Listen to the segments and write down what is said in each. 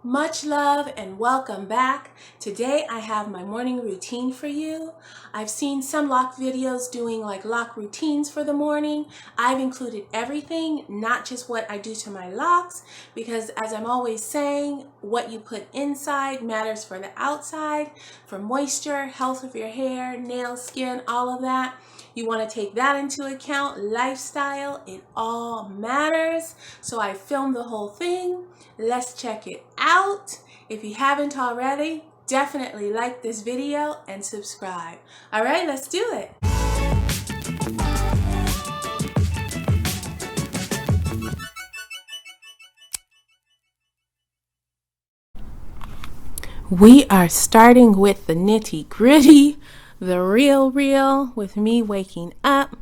Much love and welcome back. Today I have my morning routine for you. I've seen some loc videos doing like loc routines for the morning. I've included everything, not just what I do to my locks, because as I'm always saying, what you put inside matters for the outside, for moisture, health of your hair, nails, skin, all of that. You want to take that into account. Lifestyle, it all matters. So I filmed the whole thing. Let's check it out. If you haven't already, definitely like this video and subscribe. All right, let's do it. We are starting with the nitty gritty, the real, with me waking up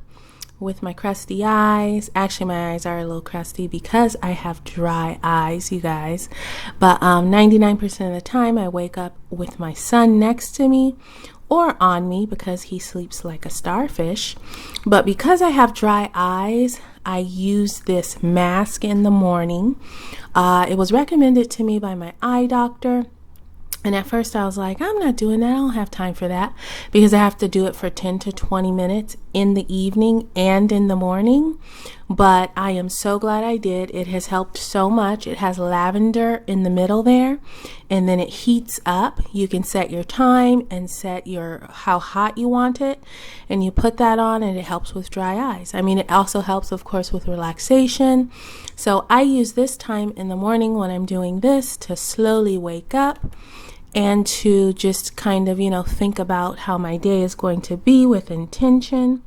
with my crusty eyes. Actually, my eyes are a little crusty because I have dry eyes, you guys. But 99% of the time I wake up with my son next to me or on me because he sleeps like a starfish. But because I have dry eyes, I use this mask in the morning. It was recommended to me by my eye doctor. And at first I was like, I'm not doing that. I don't have time for that because I have to do it for 10 to 20 minutes in the evening and in the morning. But I am so glad I did. It has helped so much. It has lavender in the middle there, and then it heats up. You can set your time and set how hot you want it, and you put that on and it helps with dry eyes. I mean, it also helps, of course, with relaxation. So I use this time in the morning when I'm doing this to slowly wake up and to just kind of, think about how my day is going to be with intention.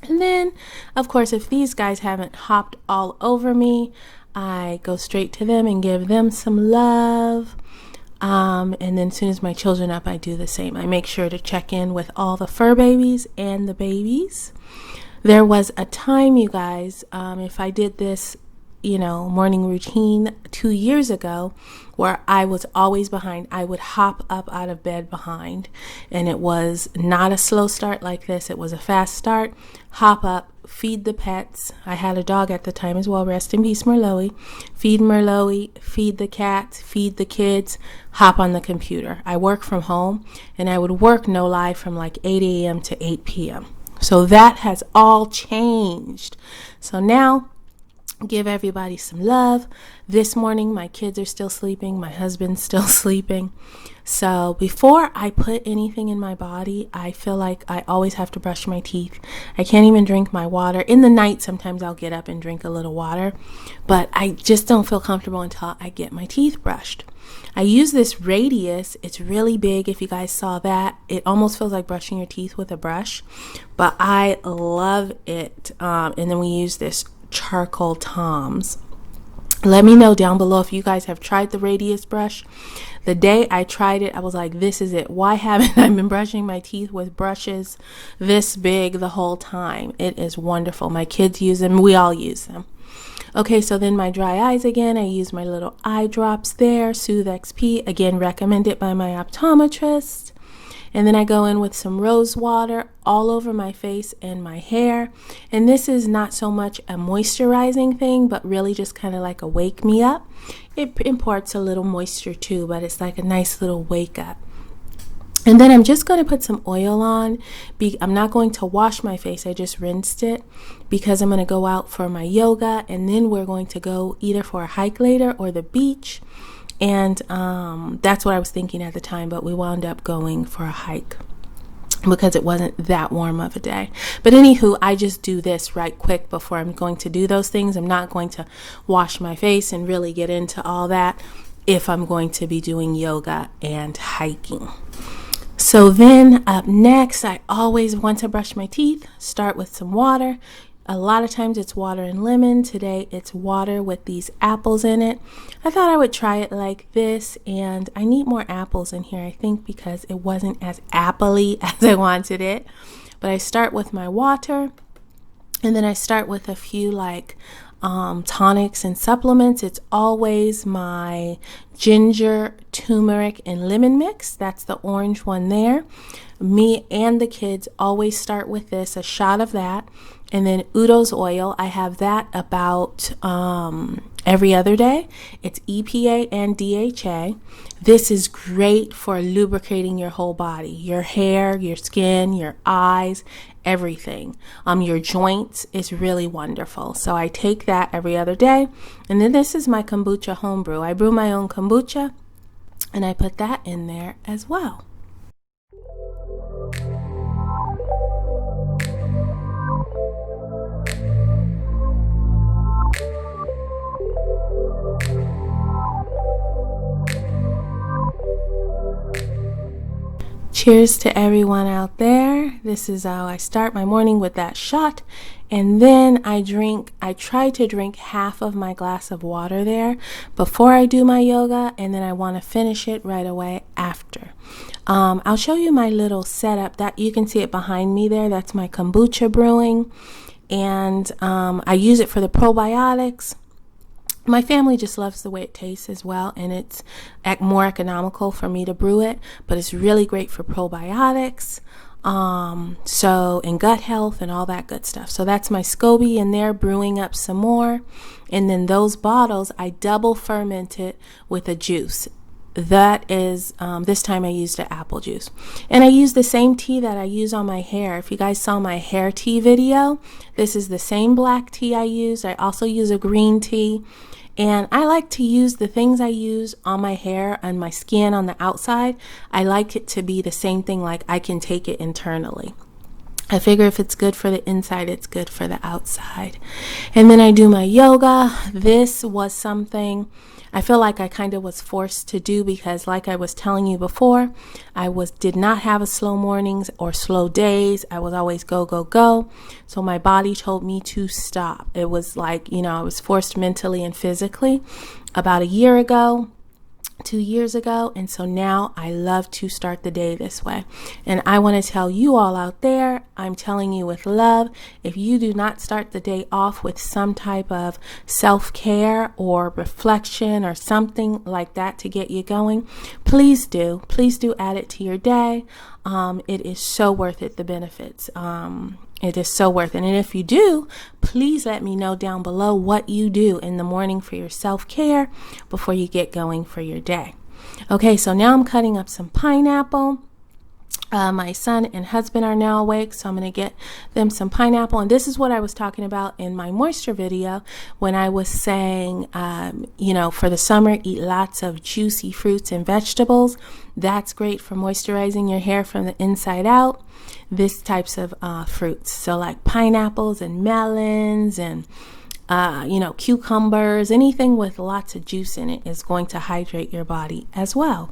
And then, of course, if these guys haven't hopped all over me, I go straight to them and give them some love. And then as soon as my children up, I do the same. I make sure to check in with all the fur babies and the babies. There was a time, you guys, if I did this morning routine 2 years ago where I was always behind. I would hop up out of bed behind, and it was not a slow start like this. It was a fast start. Hop up, feed the pets. I had a dog at the time as well. Rest in peace, Merlot. Feed Merlot, feed the cats, feed the kids, hop on the computer. I work from home, and I would work no lie from like 8 a.m. to 8 p.m. So that has all changed. So now give everybody some love. This morning, my kids are still sleeping. My husband's still sleeping. So before I put anything in my body, I feel like I always have to brush my teeth. I can't even drink my water. In the night, sometimes I'll get up and drink a little water, but I just don't feel comfortable until I get my teeth brushed. I use this radius. It's really big. If you guys saw that, it almost feels like brushing your teeth with a brush, but I love it. And then we use this charcoal Toms. Let me know down below if you guys have tried the radius brush. The day I tried it, I was like, this is it. Why haven't I been brushing my teeth with brushes this big the whole time? It is wonderful. My kids use them. We all use them. Okay, so then my dry eyes again, I use my little eye drops there, Soothe XP, again recommended by my optometrist. And then I go in with some rose water all over my face and my hair. And this is not so much a moisturizing thing, but really just kind of like a wake me up. It imparts a little moisture too, but it's like a nice little wake up. And then I'm just going to put some oil on. I'm not going to wash my face. I just rinsed it because I'm going to go out for my yoga. And then we're going to go either for a hike later or the beach. And that's what I was thinking at the time, but we wound up going for a hike because it wasn't that warm of a day. But anywho, I just do this right quick before I'm going to do those things. I'm not going to wash my face and really get into all that if I'm going to be doing yoga and hiking. So then up next, I always want to brush my teeth, start with some water. A lot of times it's water and lemon. Today it's water with these apples in it. I thought I would try it like this, and I need more apples in here, I think, because it wasn't as appley as I wanted it. But I start with my water, and then I start with a few tonics and supplements. It's always my ginger, turmeric, and lemon mix. That's the orange one there. Me and the kids always start with this, a shot of that. And then Udo's oil, I have that about every other day. It's EPA and DHA. This is great for lubricating your whole body, your hair, your skin, your eyes, everything. Your joints is really wonderful. So I take that every other day. And then this is my kombucha homebrew. I brew my own kombucha and I put that in there as well. Cheers to everyone out there. This is how I start my morning, with that shot. And then I try to drink half of my glass of water there before I do my yoga, and then I want to finish it right away after. I'll show you my little setup. That you can see it behind me there. That's my kombucha brewing. And I use it for the probiotics. My family just loves the way it tastes as well, and it's more economical for me to brew it, but it's really great for probiotics, and gut health and all that good stuff. So that's my SCOBY in there, brewing up some more. And then those bottles, I double ferment it with a juice. That is, this time I used an apple juice. And I use the same tea that I use on my hair. If you guys saw my hair tea video, this is the same black tea I use. I also use a green tea. And I like to use the things I use on my hair and my skin on the outside. I like it to be the same thing, like I can take it internally. I figure if it's good for the inside, it's good for the outside. And then I do my yoga. This was something I feel like I kind of was forced to do because, like I was telling you before, did not have a slow mornings or slow days. I was always go, go, go. So my body told me to stop. It was like, I was forced mentally and physically about a year ago. 2 years ago, and so now I love to start the day this way. And I want to tell you all out there, I'm telling you with love, if you do not start the day off with some type of self-care or reflection or something like that to get you going, please do add it to your day. It is so worth it, the benefits. It is so worth it. And if you do, please let me know down below what you do in the morning for your self-care before you get going for your day. Okay, so now I'm cutting up some pineapple. My son and husband are now awake, so I'm going to get them some pineapple. And this is what I was talking about in my moisture video when I was saying, for the summer, eat lots of juicy fruits and vegetables. That's great for moisturizing your hair from the inside out. This types of fruits, so like pineapples and melons and cucumbers, anything with lots of juice in it is going to hydrate your body as well.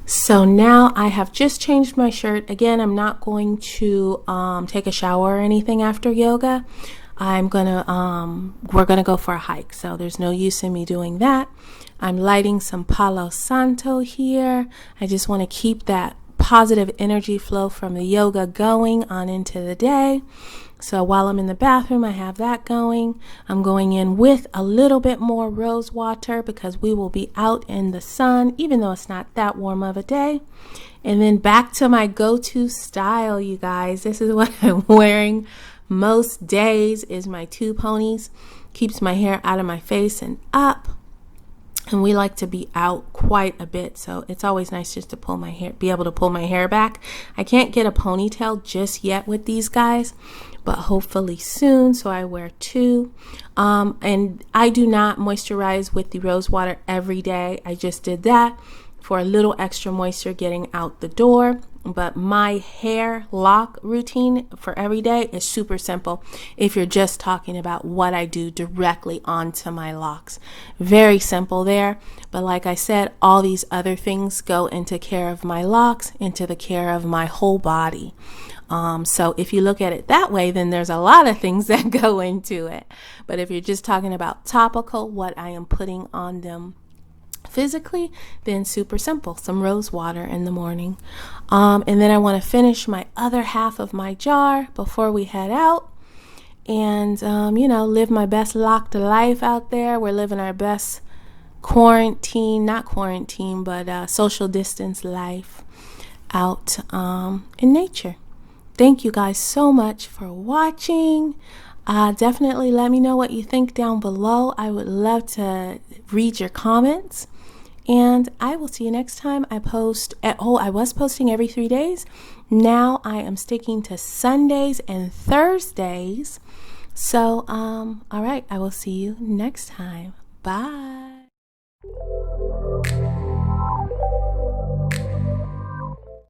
So now I have just changed my shirt. Again, I'm not going to take a shower or anything after yoga. We're gonna go for a hike, so there's no use in me doing that. I'm lighting some Palo Santo here. I just want to keep that positive energy flow from the yoga going on into the day. So while I'm in the bathroom, I have that going. I'm going in with a little bit more rose water because we will be out in the sun, even though it's not that warm of a day. And then back to my go-to style, you guys. This is what I'm wearing most days, is my two ponies. Keeps my hair out of my face and up. And we like to be out quite a bit, so it's always nice just to be able to pull my hair back. I can't get a ponytail just yet with these guys, but hopefully soon, so I wear two. And I do not moisturize with the rose water every day. I just did that for a little extra moisture getting out the door. But my hair lock routine for every day is super simple if you're just talking about what I do directly onto my locks. Very simple there. But like I said, all these other things go into care of my locks, into the care of my whole body. So if you look at it that way, then there's a lot of things that go into it. But if you're just talking about topical, what I am putting on them physically, then super simple, some rose water in the morning. And then I want to finish my other half of my jar before we head out and, live my best locked life out there. We're living our best social distance life out in nature. Thank you guys so much for watching. Definitely let me know what you think down below. I would love to read your comments. And I will see you next time. I was posting every 3 days. Now I am sticking to Sundays and Thursdays. So, all right, I will see you next time. Bye.